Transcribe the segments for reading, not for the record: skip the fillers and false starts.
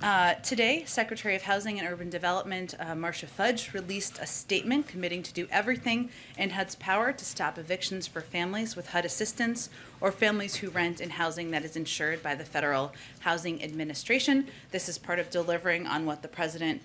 Today, Secretary of Housing and Urban Development Marcia Fudge released a statement committing to do everything in HUD's power to stop evictions for families with HUD assistance or families who rent in housing that is insured by the Federal Housing Administration. This is part of delivering on what the President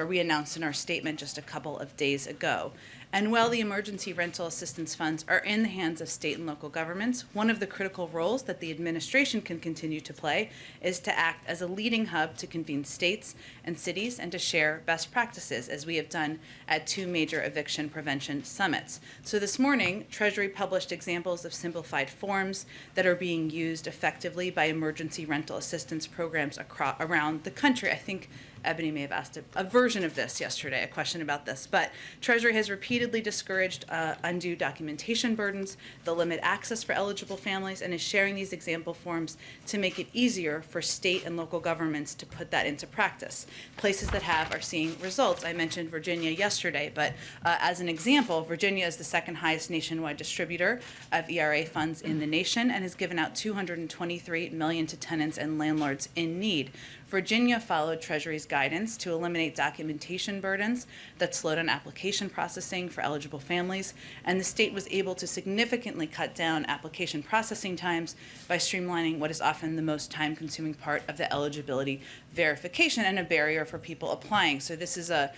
we announced in our statement just a couple of days ago. And while the emergency rental assistance funds are in the hands of state and local governments, one of the critical roles that the administration can continue to play is to act as a leading hub to convene states and cities and to share best practices, as we have done at 2 major eviction prevention summits. So this morning, Treasury published examples of simplified forms that are being used effectively by emergency rental assistance programs around the country. I think Ebony may have asked a version of this yesterday, a question about this, but Treasury has repeatedly discouraged undue documentation burdens that limit access for eligible families and is sharing these example forms to make it easier for state and local governments to put that into practice. Places that are seeing results. I mentioned Virginia yesterday, but as an example, Virginia is the second highest nationwide distributor of ERA funds in the nation and has given out $223 million to tenants and landlords in need. Virginia followed Treasury's guidance to eliminate documentation burdens that slow down application processing for eligible families, and the state was able to significantly cut down application processing times by streamlining what is often the most time-consuming part of the eligibility verification and a barrier for people applying. So this is a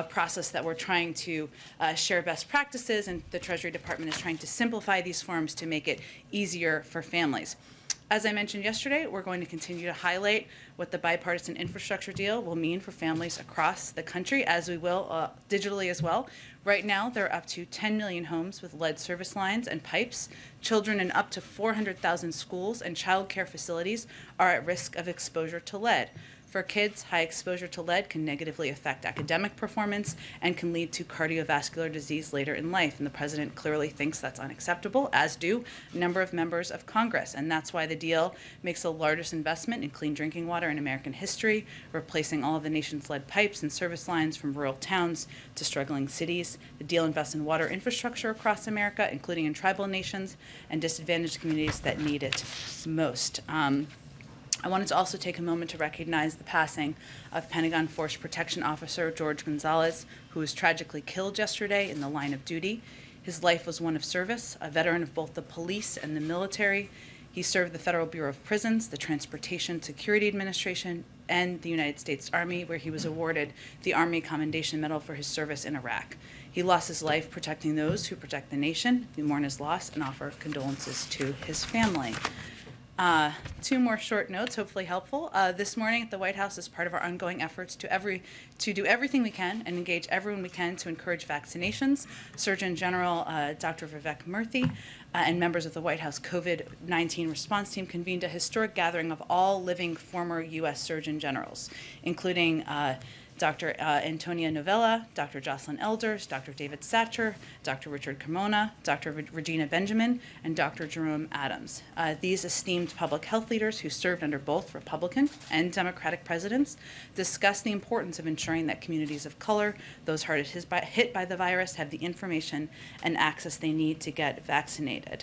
process that we're trying to share best practices, and the Treasury Department is trying to simplify these forms to make it easier for families. As I mentioned yesterday, we're going to continue to highlight what the bipartisan infrastructure deal will mean for families across the country, as we will digitally as well. Right now, there are up to 10 million homes with lead service lines and pipes. Children in up to 400,000 schools and child care facilities are at risk of exposure to lead. For kids, high exposure to lead can negatively affect academic performance and can lead to cardiovascular disease later in life. And the President clearly thinks that's unacceptable, as do a number of members of Congress. And that's why the deal makes the largest investment in clean drinking water in American history, replacing all of the nation's lead pipes and service lines from rural towns to struggling cities. The deal invests in water infrastructure across America, including in tribal nations and disadvantaged communities that need it most. I wanted to also take a moment to recognize the passing of Pentagon Force Protection Officer George Gonzalez, who was tragically killed yesterday in the line of duty. His life was one of service, a veteran of both the police and the military. He served the Federal Bureau of Prisons, the Transportation Security Administration, and the United States Army, where he was awarded the Army Commendation Medal for his service in Iraq. He lost his life protecting those who protect the nation. We mourn his loss and offer condolences to his family. 2 more short notes, hopefully helpful. This morning at the White House, as part of our ongoing efforts to do everything we can and engage everyone we can to encourage vaccinations, Surgeon General Dr. Vivek Murthy and members of the White House COVID-19 response team convened a historic gathering of all living former U.S. Surgeon Generals, including Dr. Antonia Novella, Dr. Jocelyn Elders, Dr. David Satcher, Dr. Richard Carmona, Dr. Regina Benjamin, and Dr. Jerome Adams. These esteemed public health leaders who served under both Republican and Democratic presidents discussed the importance of ensuring that communities of color, those hardest hit by the virus, have the information and access they need to get vaccinated.